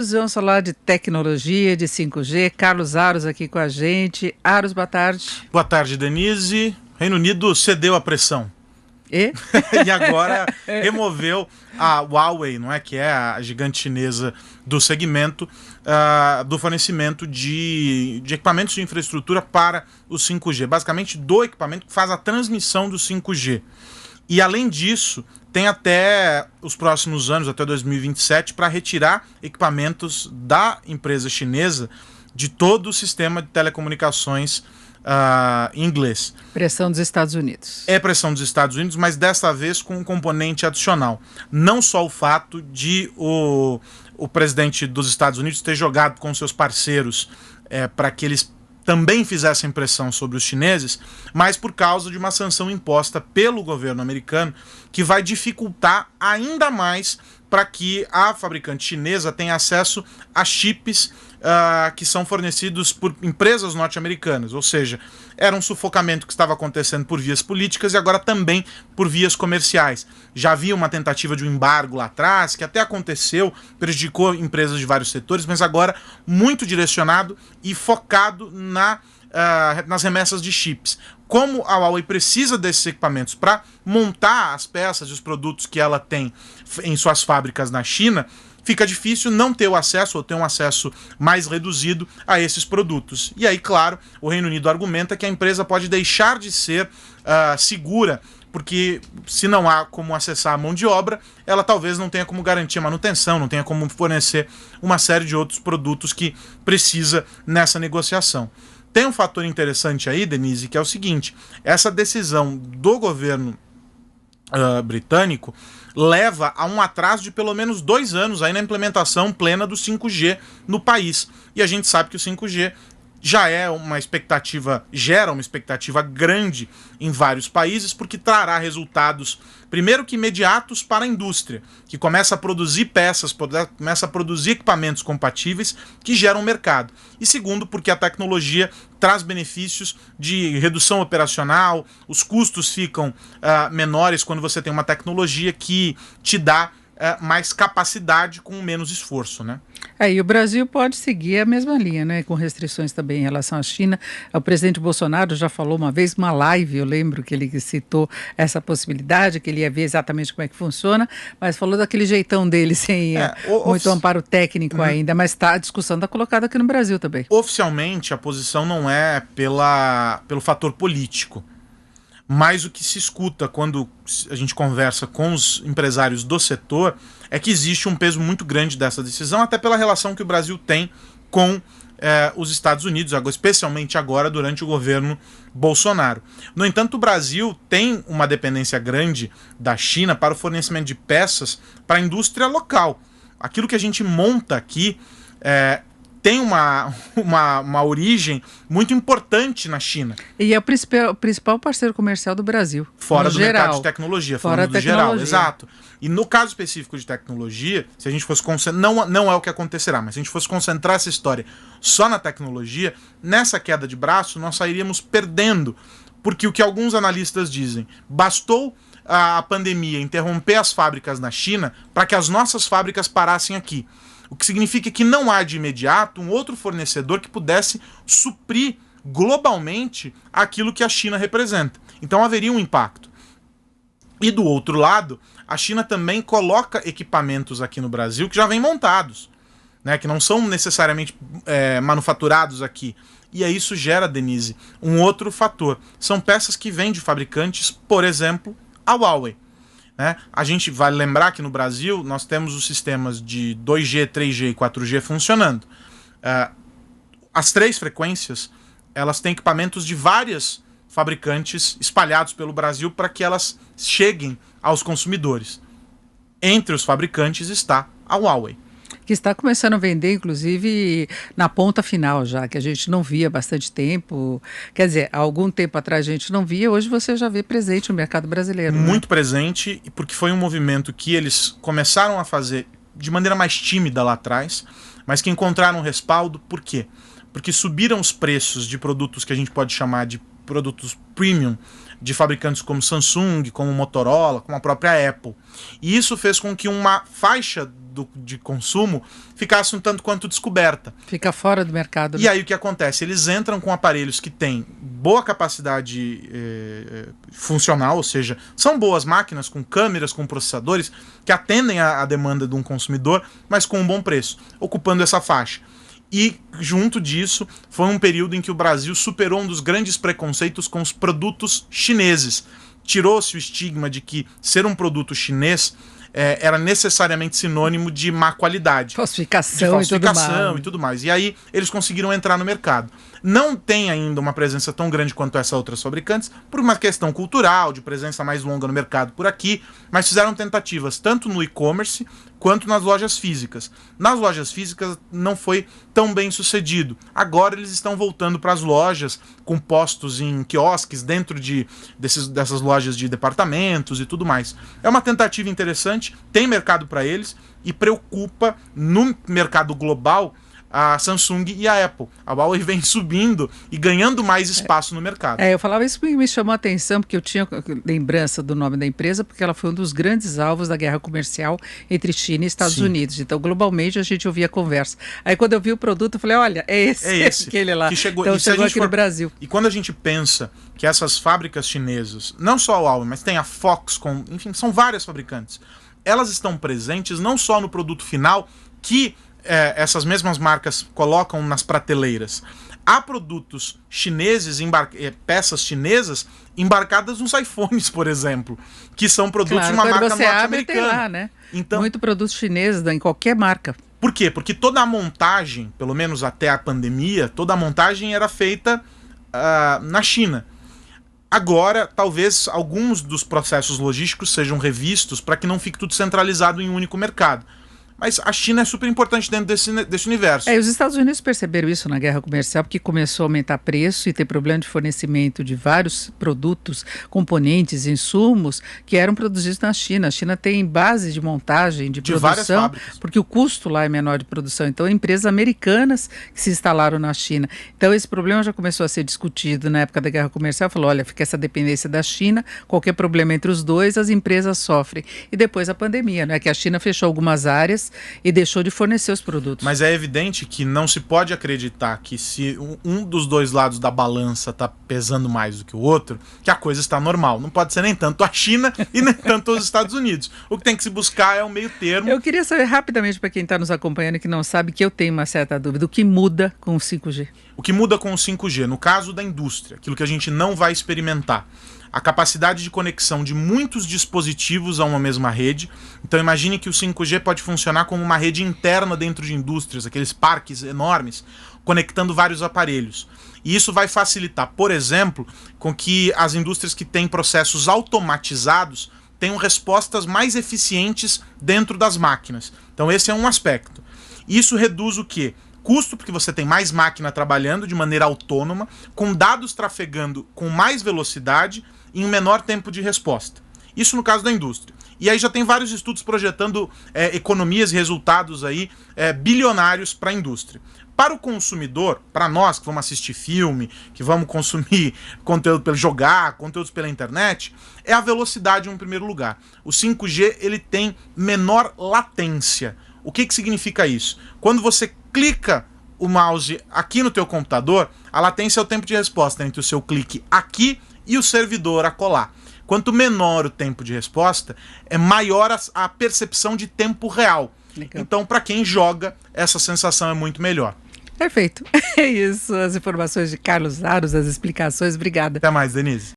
Vamos falar de tecnologia, de 5G. Carlos Aros aqui com a gente. Aros, boa tarde. Boa tarde, Denise. Reino Unido cedeu à pressão. E? E agora removeu a Huawei, não é, que é a gigante chinesa do segmento, do fornecimento de equipamentos de infraestrutura para o 5G. Basicamente, do equipamento que faz a transmissão do 5G. E, além disso, tem até os próximos anos, até 2027, para retirar equipamentos da empresa chinesa de todo o sistema de telecomunicações em inglês. Pressão dos Estados Unidos. É pressão dos Estados Unidos, mas dessa vez com um componente adicional. Não só o fato de o presidente dos Estados Unidos ter jogado com seus parceiros para que eles também fizessem pressão sobre os chineses, mas por causa de uma sanção imposta pelo governo americano que vai dificultar ainda mais para que a fabricante chinesa tenha acesso a chips que são fornecidos por empresas norte-americanas, ou seja, era um sufocamento que estava acontecendo por vias políticas e agora também por vias comerciais. Já havia uma tentativa de um embargo lá atrás, que até aconteceu, prejudicou empresas de vários setores, mas agora muito direcionado e focado nas remessas de chips. Como a Huawei precisa desses equipamentos para montar as peças e os produtos que ela tem em suas fábricas na China, fica difícil não ter o acesso ou ter um acesso mais reduzido a esses produtos. E aí, claro, o Reino Unido argumenta que a empresa pode deixar de ser segura, porque se não há como acessar a mão de obra, ela talvez não tenha como garantir a manutenção, não tenha como fornecer uma série de outros produtos que precisa nessa negociação. Tem um fator interessante aí, Denise, que é o seguinte: essa decisão do governo britânico leva a um atraso de pelo menos 2 anos aí na implementação plena do 5G no país. E a gente sabe que o 5G gera uma expectativa grande em vários países, porque trará resultados, primeiro que imediatos para a indústria, que começa a produzir peças, começa a produzir equipamentos compatíveis que geram mercado. E segundo, porque a tecnologia traz benefícios de redução operacional, os custos ficam menores quando você tem uma tecnologia que te dá mais capacidade com menos esforço, né? E o Brasil pode seguir a mesma linha, né? Com restrições também em relação à China. O presidente Bolsonaro já falou uma vez numa live, eu lembro que ele citou essa possibilidade, que ele ia ver exatamente como é que funciona, mas falou daquele jeitão dele, sem muito amparo técnico ainda, mas a discussão está colocada aqui no Brasil também. Oficialmente, a posição não é pelo fator político. Mas o que se escuta quando a gente conversa com os empresários do setor é que existe um peso muito grande dessa decisão, até pela relação que o Brasil tem com os Estados Unidos, especialmente agora durante o governo Bolsonaro. No entanto, o Brasil tem uma dependência grande da China para o fornecimento de peças para a indústria local. Aquilo que a gente monta aqui tem uma origem muito importante na China. E é o principal parceiro comercial do Brasil. Fora do mercado de tecnologia, fora falando do geral, exato. E no caso específico de tecnologia, se a gente fosse não é o que acontecerá, mas se a gente fosse concentrar essa história só na tecnologia, nessa queda de braço nós sairíamos perdendo. Porque o que alguns analistas dizem, bastou a pandemia interromper as fábricas na China para que as nossas fábricas parassem aqui. O que significa que não há de imediato um outro fornecedor que pudesse suprir globalmente aquilo que a China representa. Então haveria um impacto. E do outro lado, a China também coloca equipamentos aqui no Brasil que já vêm montados, né, que não são necessariamente manufaturados aqui. E aí isso gera, Denise, um outro fator. São peças que vêm de fabricantes, por exemplo, a Huawei. A gente vai lembrar que no Brasil nós temos os sistemas de 2G, 3G e 4G funcionando. As 3 frequências, elas têm equipamentos de várias fabricantes espalhados pelo Brasil para que elas cheguem aos consumidores. Entre os fabricantes está a Huawei, que está começando a vender, inclusive, na ponta final já, que a gente não via há bastante tempo. Quer dizer, há algum tempo atrás a gente não via, hoje você já vê presente no mercado brasileiro. Muito presente, porque foi um movimento que eles começaram a fazer de maneira mais tímida lá atrás, mas que encontraram respaldo. Por quê? Porque subiram os preços de produtos que a gente pode chamar de produtos premium de fabricantes como Samsung, como Motorola, como a própria Apple. E isso fez com que uma faixa de consumo ficasse um tanto quanto descoberta. Fica fora do mercado. E aí o que acontece? Eles entram com aparelhos que têm boa capacidade funcional, ou seja, são boas máquinas com câmeras, com processadores, que atendem à demanda de um consumidor, mas com um bom preço, ocupando essa faixa. E, junto disso, foi um período em que o Brasil superou um dos grandes preconceitos com os produtos chineses. Tirou-se o estigma de que ser um produto chinês era necessariamente sinônimo de má qualidade. Falsificação e tudo mais. E aí eles conseguiram entrar no mercado. Não tem ainda uma presença tão grande quanto essas outras fabricantes, por uma questão cultural, de presença mais longa no mercado por aqui, mas fizeram tentativas tanto no e-commerce quanto nas lojas físicas. Nas lojas físicas não foi tão bem sucedido. Agora eles estão voltando para as lojas, com postos em quiosques dentro dessas lojas de departamentos e tudo mais. É uma tentativa interessante, tem mercado para eles e preocupa no mercado global a Samsung e a Apple. A Huawei vem subindo e ganhando mais espaço no mercado. Eu falava isso porque me chamou a atenção, porque eu tinha lembrança do nome da empresa, porque ela foi um dos grandes alvos da guerra comercial entre China e Estados Unidos. Então, globalmente, a gente ouvia a conversa. Aí, quando eu vi o produto, eu falei, olha, é esse aquele lá. Que chegou, então, chegou aqui no Brasil. E quando a gente pensa que essas fábricas chinesas, não só a Huawei, mas tem a Foxconn, enfim, são várias fabricantes, elas estão presentes não só no produto final, que essas mesmas marcas colocam nas prateleiras. Há produtos chineses, peças chinesas embarcadas nos iPhones, por exemplo, que são produtos de uma marca norte-americana. Lá, né? Então, muito produto chinês em qualquer marca. Por quê? Porque toda a montagem, pelo menos até a pandemia, toda a montagem era feita na China. Agora, talvez alguns dos processos logísticos sejam revistos para que não fique tudo centralizado em um único mercado. Mas a China é super importante dentro desse universo. Os Estados Unidos perceberam isso na guerra comercial, porque começou a aumentar preço e ter problema de fornecimento de vários produtos, componentes, insumos que eram produzidos na China. A China tem base de montagem, de produção, várias fábricas, porque o custo lá é menor de produção. Então, empresas americanas que se instalaram na China. Então, esse problema já começou a ser discutido na época da guerra comercial. Falou, olha, fica essa dependência da China, qualquer problema entre os dois, as empresas sofrem. E depois a pandemia, né, que a China fechou algumas áreas e deixou de fornecer os produtos. Mas é evidente que não se pode acreditar que se um dos dois lados da balança está pesando mais do que o outro, que a coisa está normal. Não pode ser nem tanto a China e nem tanto os Estados Unidos. O que tem que se buscar é um meio termo. Eu queria saber rapidamente, para quem está nos acompanhando e que não sabe, que eu tenho uma certa dúvida, o que muda com o 5G? O que muda com o 5G, no caso da indústria, aquilo que a gente não vai experimentar. A capacidade de conexão de muitos dispositivos a uma mesma rede. Então imagine que o 5G pode funcionar como uma rede interna dentro de indústrias, aqueles parques enormes, conectando vários aparelhos. E isso vai facilitar, por exemplo, com que as indústrias que têm processos automatizados tenham respostas mais eficientes dentro das máquinas. Então esse é um aspecto. Isso reduz o quê? Custo, porque você tem mais máquina trabalhando de maneira autônoma, com dados trafegando com mais velocidade em um menor tempo de resposta. Isso no caso da indústria. E aí já tem vários estudos projetando economias e resultados aí, bilionários para a indústria. Para o consumidor, para nós que vamos assistir filme, que vamos consumir conteúdo pelo jogar, conteúdos pela internet, é a velocidade em primeiro lugar. O 5G ele tem menor latência. O que significa isso? Quando você clica o mouse aqui no teu computador, a latência é o tempo de resposta entre o seu clique aqui e o servidor acolá. Quanto menor o tempo de resposta, é maior a percepção de tempo real. Legal. Então, para quem joga, essa sensação é muito melhor. Perfeito. É isso, as informações de Carlos Aros, as explicações. Obrigada. Até mais, Denise.